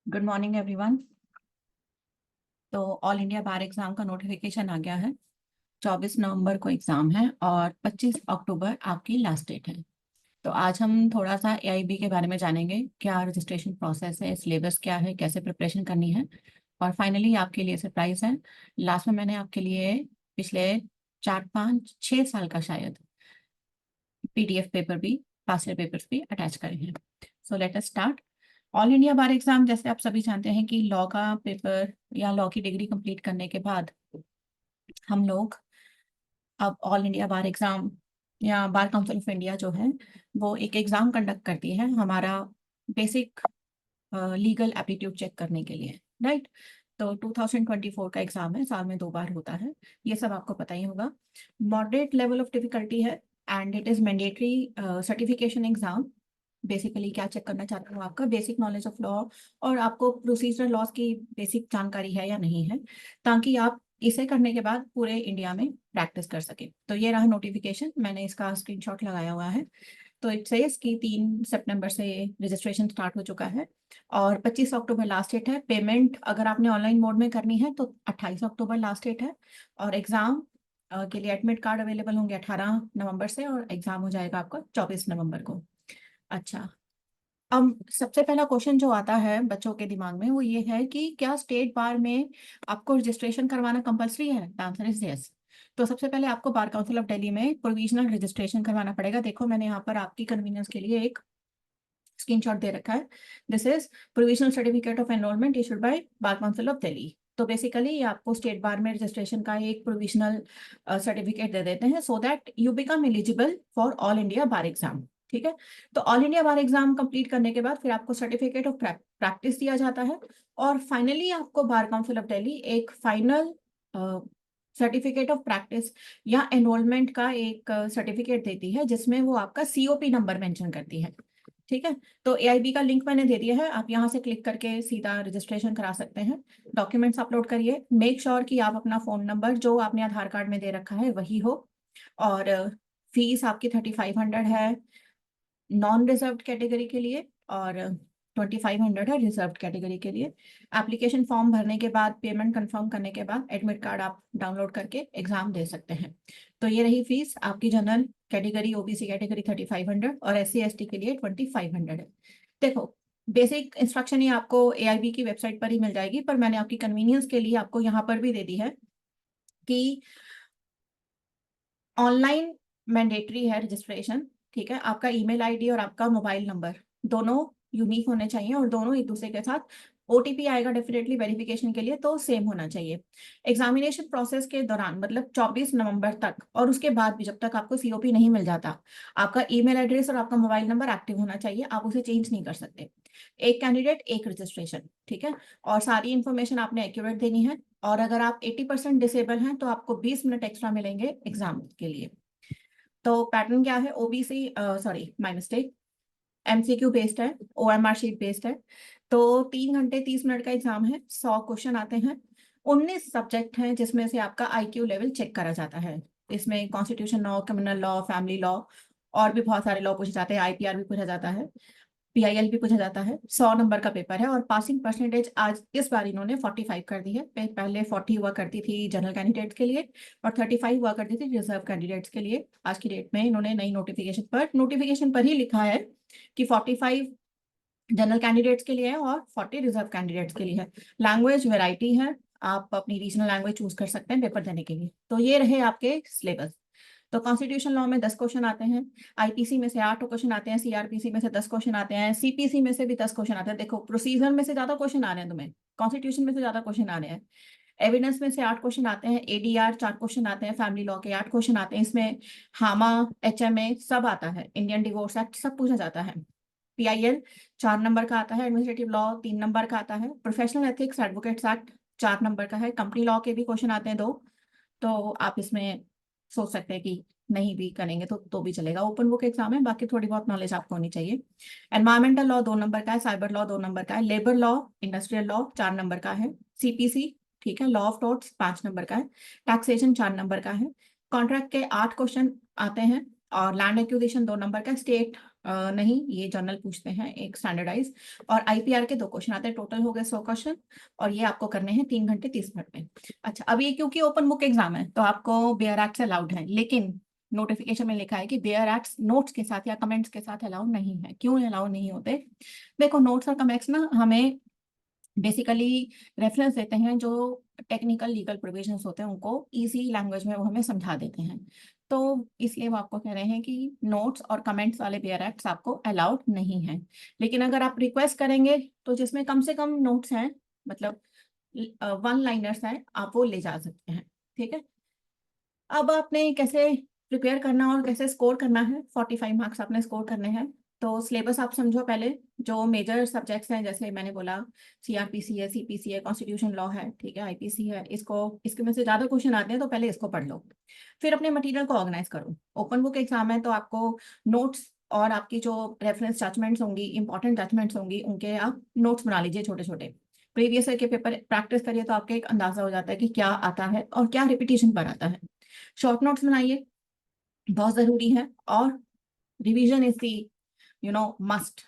Good morning everyone. तो all India बार exam का notification आ गया है। 24 नवंबर को एग्जाम है और 25 अक्टूबर आपकी लास्ट डेट है। तो आज हम थोड़ा सा एआईबी के बारे में जानेंगे, क्या रजिस्ट्रेशन प्रोसेस है, सिलेबस क्या है, कैसे प्रिपरेशन करनी है। और फाइनली आपके लिए सरप्राइज है, लास्ट में मैंने आपके लिए पिछले 4 5 6 साल का शायद पीडीएफ पेपर भी, पास ईयर पेपर्स भी अटैच करे हैं। So let us start. All India बार एग्जाम, जैसे आप सभी जानते हैं कि लॉ का पेपर या लॉ की डिग्री कंप्लीट करने के बाद हम लोग अब ऑल इंडिया बार एग्जाम या बार काउंसिल ऑफ इंडिया जो है वो एक एग्जाम कंडक्ट करती है हमारा बेसिक लीगल एप्टीट्यूड चेक करने के लिए, राइट। तो 2024 का एग्जाम है, साल में 2 बार होता है, ये सब आपको पता ही होगा। मॉडरेट लेवल ऑफ डिफिकल्टी है and it is mandatory certification exam. Basically क्या चेक करना चाहता हूँ, आपका बेसिक नॉलेज ऑफ लॉ और आपको प्रोसीजरल लॉज की बेसिक जानकारी है या नहीं है, ताकि आप इसे करने के बाद पूरे इंडिया में प्रैक्टिस कर सके। तो ये रहा नोटिफिकेशन, मैंने इसका स्क्रीनशॉट लगाया हुआ है। तो इट सेज कि 3 सितंबर से रजिस्ट्रेशन स्टार्ट हो चुका है और 25 अक्टूबर लास्ट डेट है। पेमेंट अगर आपने ऑनलाइन मोड में करनी है तो 28 अक्टूबर लास्ट डेट है। और एग्जाम के लिए एडमिट कार्ड अवेलेबल होंगे 18 नवंबर से और एग्जाम हो जाएगा आपका 24 नवंबर को। अच्छा, अब सबसे पहला क्वेश्चन जो आता है बच्चों के दिमाग में वो ये है कि क्या स्टेट बार में आपको रजिस्ट्रेशन करवाना कंपलसरी है। The answer is yes. तो सबसे पहले आपको बार काउंसिल ऑफ दिल्ली में प्रोविजनल रजिस्ट्रेशन करवाना पड़ेगा। देखो मैंने यहाँ पर आपकी कन्वीनियंस के लिए एक स्क्रीनशॉट दे रखा है। This is provisional certificate of enrolment issued by bar council of Delhi. तो बेसिकली ये आपको स्टेट बार में रजिस्ट्रेशन का एक प्रोविजनल सर्टिफिकेट दे देते हैं so that you become eligible for all India bar exam. ठीक है। तो ऑल इंडिया बार एग्जाम कंप्लीट करने के बाद फिर आपको सर्टिफिकेट ऑफ प्रैक्टिस दिया जाता है और फाइनली आपको बार काउंसिल ऑफ दिल्ली एक फाइनल सर्टिफिकेट ऑफ प्रैक्टिस या एनरोलमेंट का एक सर्टिफिकेट देती है जिसमें वो आपका सीओपी नंबर मेंशन करती है। ठीक है। तो एआईबी का लिंक मैंने दे दिया है, आप यहाँ से क्लिक करके सीधा रजिस्ट्रेशन करा सकते हैं। डॉक्यूमेंट्स अपलोड करिए, मेक श्योर कि आप अपना फोन नंबर जो आपने आधार कार्ड में दे रखा है वही हो। और फीस आपकी 3500 है नॉन रिजर्व्ड कैटेगरी के लिए और 2500 है रिजर्व्ड कैटेगरी के लिए। एप्लीकेशन फॉर्म भरने के बाद, पेमेंट कंफर्म करने के बाद एडमिट कार्ड आप डाउनलोड करके एग्जाम दे सकते हैं। तो ये रही फीस आपकी। जनरल कैटेगरी ओबीसी कैटेगरी 3500 और एससी एसटी के लिए 2500 है। देखो बेसिक इंस्ट्रक्शन ये आपको एआईबी की वेबसाइट पर ही मिल जाएगी, पर मैंने आपकी कन्वीनियंस के लिए आपको यहाँ पर भी दे दी है कि ऑनलाइन मैंडेटरी है रजिस्ट्रेशन। ठीक है। आपका ईमेल आईडी और आपका मोबाइल नंबर दोनों यूनिक होने चाहिए और दोनों एक दूसरे के साथ ओटीपी आएगा डेफिनेटली वेरिफिकेशन के लिए तो सेम होना चाहिए। एग्जामिनेशन प्रोसेस के दौरान मतलब 24 नवंबर तक और उसके बाद भी जब तक आपको सीओपी नहीं मिल जाता, आपका ईमेल एड्रेस और आपका मोबाइल नंबर एक्टिव होना चाहिए, आप उसे चेंज नहीं कर सकते। एक कैंडिडेट एक रजिस्ट्रेशन। ठीक है। और सारी इंफॉर्मेशन आपने एक्यूरेट देनी है और अगर आप 80% डिसेबल हैं तो आपको 20 मिनट एक्स्ट्रा मिलेंगे एग्जाम के लिए। तो पैटर्न क्या है, OBC sorry my mistake, MCQ based है, ओएमआर शीट बेस्ड है। तो 3 घंटे 30 मिनट का एग्जाम है, 100 क्वेश्चन आते हैं। 19 सब्जेक्ट हैं जिसमें से आपका आईक्यू लेवल चेक करा जाता है। इसमें constitution law, criminal law, family law और भी बहुत सारे लॉ पूछे जाते हैं, आईपीआर भी पूछा जाता है, पीआईएल भी पूछा जाता है। 100 नंबर का पेपर है और पासिंग परसेंटेज आज इस बार इन्होंने 45 कर दी है। पहले 40 हुआ करती थी जनरल कैंडिडेट्स के लिए और 35 हुआ करती थी रिजर्व कैंडिडेट्स के लिए। आज की डेट में इन्होंने नई नोटिफिकेशन पर ही लिखा है कि 45 जनरल कैंडिडेट्स के लिए है और 40 रिजर्व कैंडिडेट्स के लिए है। लैंग्वेज वेराइटी है, आप अपनी रीजनल लैंग्वेज चूज कर सकते हैं पेपर देने के लिए। तो ये रहे आपके सिलेबस। तो कॉन्स्टिट्यूशन लॉ में 10 क्वेश्चन आते हैं, आईपीसी में से 8 क्वेश्चन आते हैं, सीआरपीसी में से 10 क्वेश्चन आते हैं, सीपीसी में से भी 10 क्वेश्चन आते हैं। देखो प्रोसीजर में से ज्यादा क्वेश्चन आ रहे हैं तुम्हें, कॉन्स्टिट्यूशन में से ज्यादा क्वेश्चन आ रहे हैं। एविडेंस में से 8 क्वेश्चन आते हैं, एडीआर 4 क्वेश्चन आते हैं, फैमिली लॉ के 8 क्वेश्चन आते हैं। इसमें हामा, एचएमए सब आता है, इंडियन डिवोर्स एक्ट सब पूछा जाता है। पीआईएल 4 नंबर का आता है, एडमिनिस्ट्रेटिव लॉ 3 नंबर का आता है, professional ethics advocates act 4 number का है, कंपनी लॉ के भी क्वेश्चन आते हैं 2। तो आप इसमें सोच सकते हैं कि नहीं भी करेंगे तो भी चलेगा, ओपन बुक एग्जाम है, बाकी थोड़ी बहुत नॉलेज आपको होनी चाहिए। एनवायरमेंटल लॉ 2 नंबर का है, साइबर लॉ 2 नंबर का है, labour law industrial law 4 number का है, सीपीसी ठीक है, लॉ ऑफ टॉर्ट्स 5 नंबर का है, टैक्सेशन 4 नंबर का है। कॉन्ट्रैक्ट के 8 क्वेश्चन आते हैं और लैंड एक्विजिशन 2 नंबर का, स्टेट नहीं, ये जर्नल पूछते हैं एक स्टैंडर्डाइज, और आईपीआर के 2 क्वेश्चन आते हैं, टोटल हो गए 100 क्वेश्चन, और ये आपको करने हैं 3 घंटे 30 मिनट में। अच्छा, अब ये क्योंकि ओपन बुक एग्जाम है तो आपको बेयर एक्ट अलाउड है, लेकिन नोटिफिकेशन में लिखा है कि बेयर एक्ट नोट्स के साथ या कमेंट्स के साथ अलाउ नहीं है। क्यों अलाउ नहीं होते? देखो, नोट्स और कमेंट्स ना हमें बेसिकली रेफरेंस देते हैं, जो टेक्निकल लीगल प्रोविजंस होते हैं उनको इजी लैंग्वेज में वो हमें समझा देते हैं। तो इसलिए वो आपको कह रहे हैं कि नोट्स और कमेंट्स वाले बेयर एक्ट्स आपको अलाउड नहीं है। लेकिन अगर आप रिक्वेस्ट करेंगे तो जिसमें कम से कम नोट्स हैं, मतलब 1 लाइनर्स हैं, आप वो ले जा सकते हैं। ठीक है, अब आपने कैसे प्रिपेयर करना और कैसे स्कोर करना है, 45 मार्क्स आपने स्कोर करने हैं। तो सिलेबस आप समझो पहले। जो मेजर सब्जेक्ट्स हैं, जैसे मैंने बोला, सीआरपीसी है, सीपीसी है, कॉन्स्टिट्यूशन लॉ है, ठीक है, आईपीसी है, इसको इसके में से ज्यादा क्वेश्चन आते हैं तो पहले इसको पढ़ लो, फिर अपने मटेरियल को ऑर्गेनाइज करो। ओपन बुक एग्जाम है तो आपको नोट्स और आपकी जो रेफरेंस जजमेंट्स होंगी, इंपॉर्टेंट जजमेंट्स होंगी, उनके आप नोट्स बना लीजिए छोटे छोटे। प्रीवियस ईयर के पेपर प्रैक्टिस करिए तो आपको एक अंदाजा हो जाता है कि क्या आता है और क्या रिपीटेशन पर आता है। शॉर्ट नोट्स बनाइए, बहुत जरूरी है, और revision is the must,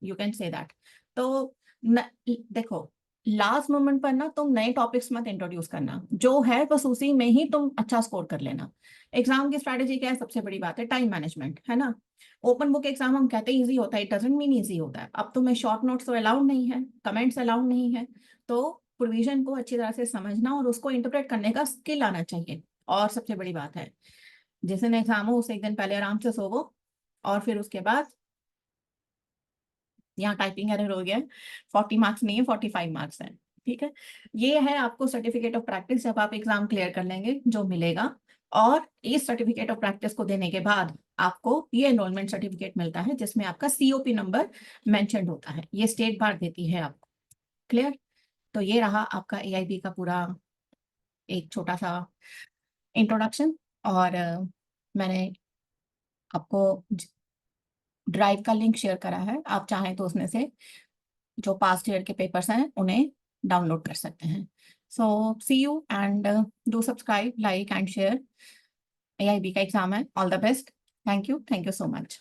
you can say that. तो देखो, लास्ट मोमेंट पर ना तुम नए टॉपिक्स मत इंट्रोड्यूस करना, जो है बस उसी में ही तुम अच्छा स्कोर कर लेना। एग्जाम की स्ट्रैटेजी क्या है? सबसे बड़ी बात है टाइम मैनेजमेंट, है ना। ओपन बुक एग्जाम हम कहते हैं इजी होता है, इट डजंट मीन इजी होता है। अब तुम्हें शॉर्ट नोट्स तो अलाउड नहीं है, कमेंट्स अलाउड नहीं है, तो प्रोविजन को अच्छी तरह से समझना और उसको इंटरप्रेट करने का स्किल आना चाहिए। और सबसे बड़ी बात है, जिस दिन एग्जाम हो उसे एक दिन पहले आराम से सोवो, और फिर उसके बाद, यहाँ टाइपिंग एरर हो गया है, 40 मार्क्स नहीं है, 45 मार्क्स है। ठीक है, ये है आपको सर्टिफिकेट ऑफ प्रैक्टिस जब आप एग्जाम क्लियर कर लेंगे जो मिलेगा। और इस सर्टिफिकेट ऑफ प्रैक्टिस को देने के बाद आपको ये एनरोलमेंट सर्टिफिकेट मिलता है, जिसमें आपका सीओपी नंबर मेंशन्ड होता है, ये स्टेट बार देती है आपको। क्लियर? तो ये रहा आपका एआईबी का पूरा एक छोटा सा इंट्रोडक्शन। और मैंने आपको ड्राइव का लिंक शेयर करा है, आप चाहें तो उसमें से जो पास्ट ईयर के पेपर्स हैं उन्हें डाउनलोड कर सकते हैं। So see you, and do subscribe, like and share. AIB का एग्जाम है, all the best. Thank you so much.